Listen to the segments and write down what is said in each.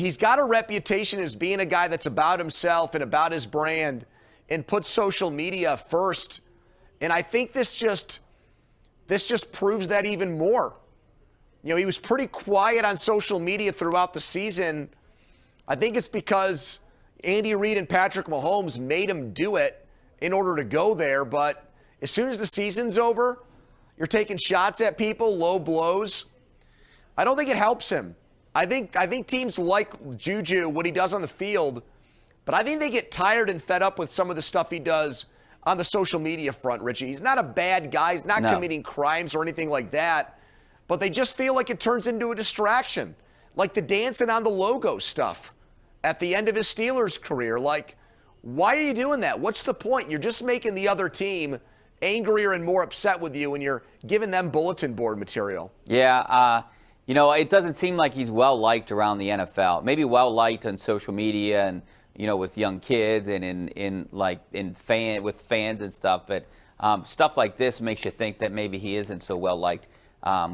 he's got a reputation as being a guy that's about himself and about his brand and puts social media first. And I think this just proves that even more. You know, he was pretty quiet on social media throughout the season. I think it's because Andy Reid and Patrick Mahomes made him do it in order to go there. But as soon as the season's over, you're taking shots at people, low blows. I don't think it helps him. I think teams like Juju, what he does on the field, but I think they get tired and fed up with some of the stuff he does on the social media front, Richie. He's not a bad guy. He's not committing crimes or anything like that. But they just feel like it turns into a distraction. Like the dancing on the logo stuff at the end of his Steelers career. Like, why are you doing that? What's the point? You're just making the other team angrier and more upset with you, and you're giving them bulletin board material. Yeah, you know, it doesn't seem like he's well-liked around the NFL. Maybe well-liked on social media and, you know, with young kids and with fans and stuff. But stuff like this makes you think that maybe he isn't so well-liked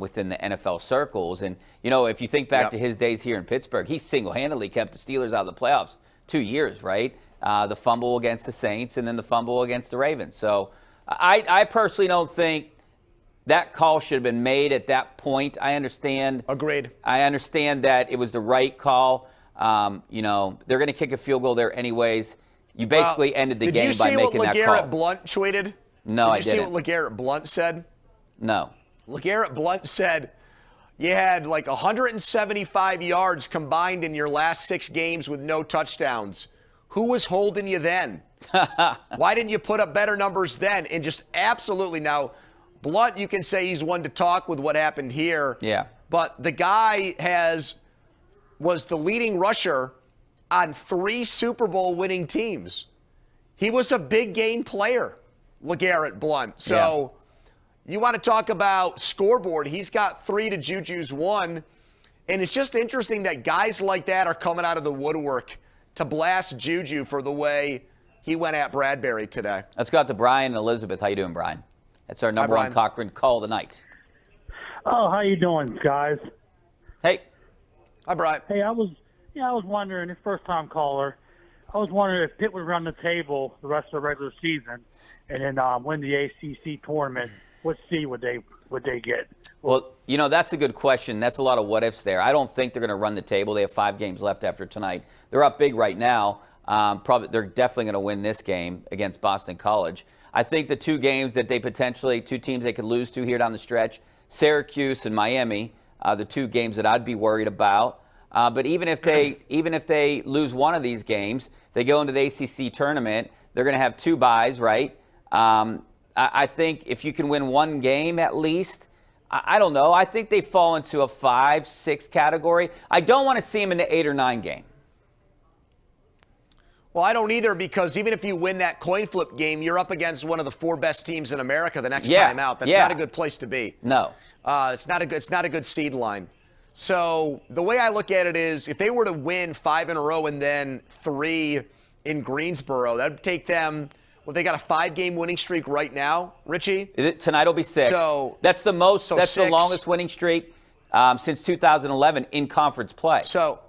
within the NFL circles. And, you know, if you think back to his days here in Pittsburgh, he single-handedly kept the Steelers out of the playoffs 2 years, right? The fumble against the Saints and then the fumble against the Ravens. So I personally don't think that call should have been made at that point. I understand. Agreed. I understand that it was the right call. You know, they're going to kick a field goal there anyways. You basically ended the game by making that call. Did you see what LeGarrette Blount tweeted? No, I didn't. Did you see what LeGarrette Blount said? No. LeGarrette Blount said, you had like 175 yards combined in your last 6 games with no touchdowns. Who was holding you then? Why didn't you put up better numbers then? And just absolutely. Now, Blount, you can say he's one to talk with what happened here. Yeah. But the guy was the leading rusher on 3 Super Bowl winning teams. He was a big game player, LeGarrette Blount. So you want to talk about scoreboard. He's got 3 to Juju's 1. And it's just interesting that guys like that are coming out of the woodwork to blast Juju for the way he went at Bradbury today. Let's go out to Brian and Elizabeth. How you doing, Brian? That's our number one Cochran call of the night. Oh, how you doing, guys? Hey. Hi, Brian. Hey, I was wondering, this first-time caller, I was wondering if Pitt would run the table the rest of the regular season and then win the ACC tournament. What seed would they get? Well, you know, that's a good question. That's a lot of what-ifs there. I don't think they're going to run the table. They have 5 games left after tonight. They're up big right now. They're definitely going to win this game against Boston College. I think the 2 games that two teams they could lose to here down the stretch, Syracuse and Miami, the 2 games that I'd be worried about. But even if they lose one of these games, they go into the ACC tournament. They're going to have 2 byes, right? I think if you can win 1 game at least, I don't know. I think they fall into a 5-6 category. I don't want to see them in the 8 or 9 game. Well, I don't either, because even if you win that coin flip game, you're up against one of the 4 best teams in America the next time out. That's not a good place to be. No. It's not a good seed line. So the way I look at it is, if they were to win 5 in a row and then 3 in Greensboro, that would take them. Well, they got a 5-game winning streak right now, Richie. Tonight will be 6. So that's the most. So that's 6. the longest winning streak since 2011 in conference play. So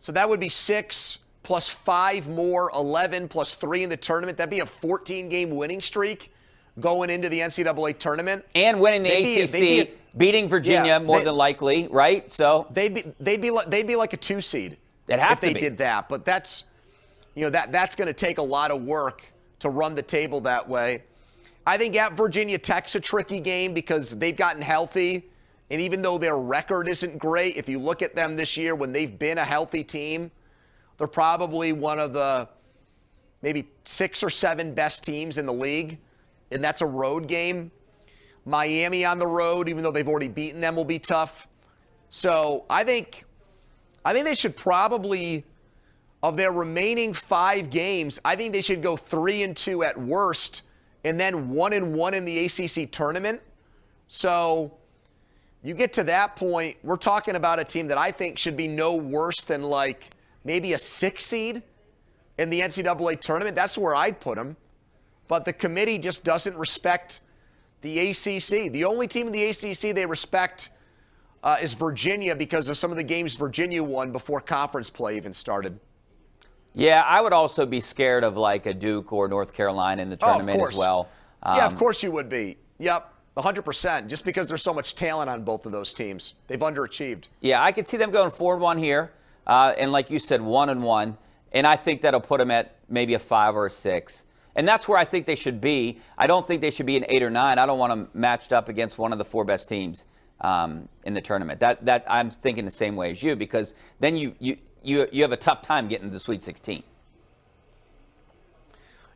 that would be 6 plus 5 more, 11 plus 3 in the tournament. That'd be a 14-game winning streak going into the NCAA tournament. And winning the ACC, beating Virginia more than likely, right? So they'd be like a 2 seed if they did that. But that's going to take a lot of work to run the table that way. I think at Virginia Tech's a tricky game because they've gotten healthy. And even though their record isn't great, if you look at them this year when they've been a healthy team, they're probably one of the maybe 6 or 7 best teams in the league. And that's a road game. Miami on the road, even though they've already beaten them, will be tough. So I think they should probably, of their remaining 5 games, I think they should go 3-2 at worst, and then 1-1 in the ACC tournament. So you get to that point, we're talking about a team that I think should be no worse than like maybe a 6 seed in the NCAA tournament. That's where I'd put them. But the committee just doesn't respect the ACC. The only team in the ACC they respect is Virginia because of some of the games Virginia won before conference play even started. Yeah, I would also be scared of like a Duke or North Carolina in the tournament as well. Yeah, of course you would be. Yep, 100%. Just because there's so much talent on both of those teams. They've underachieved. Yeah, I could see them going 4-1 here. And like you said, 1-1. And I think that'll put them at maybe a 5 or a 6. And that's where I think they should be. I don't think they should be an 8 or 9. I don't want them matched up against one of the 4 best teams in the tournament. That I'm thinking the same way as you, because then you have a tough time getting to the Sweet 16.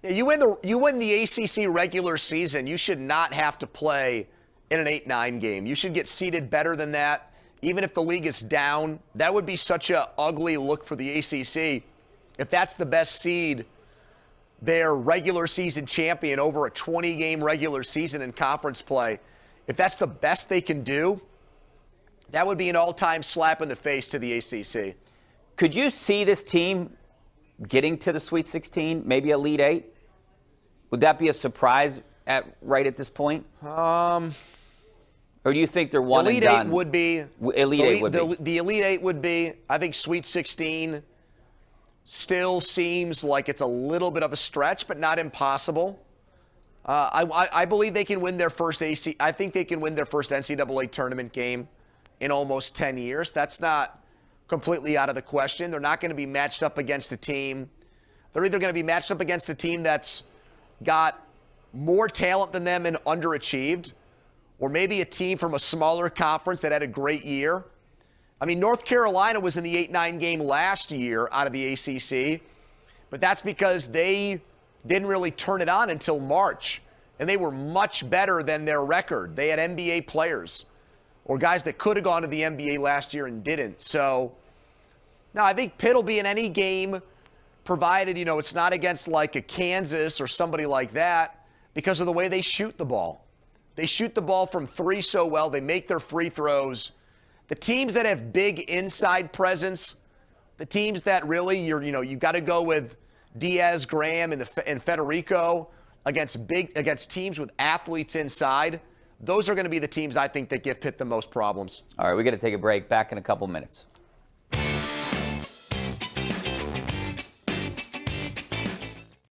Yeah, you win the ACC regular season, you should not have to play in an 8-9 game. You should get seeded better than that. Even if the league is down, that would be such a ugly look for the ACC. If that's the best seed, their regular season champion over a 20-game regular season in conference play, if that's the best they can do, that would be an all-time slap in the face to the ACC. Could you see this team getting to the Sweet 16, maybe Elite 8? Would that be a surprise right at this point? Or do you think they're one Elite and done? 8 would be. Elite 8 would be. The Elite 8 would be. I think Sweet 16 still seems like it's a little bit of a stretch, but not impossible. I believe they can win their first I think they can win their first NCAA tournament game in almost 10 years. That's not completely out of the question. They're not going to be matched up against a team. They're either going to be matched up against a team that's got more talent than them and underachieved, or maybe a team from a smaller conference that had a great year. I mean, North Carolina was in the 8-9 game last year out of the ACC, but that's because they didn't really turn it on until March, and they were much better than their record. They had NBA players or guys that could have gone to the NBA last year and didn't. So, no, I think Pitt will be in any game, provided, it's not against like a Kansas or somebody like that, because of the way they shoot the ball. They shoot the ball from 3 so well. They make their free throws. The teams that have big inside presence, the teams that really you got to go with Diaz, Graham, and Federico against teams with athletes inside. Those are going to be the teams I think that give Pitt the most problems. All right, we got to take a break. Back in a couple minutes.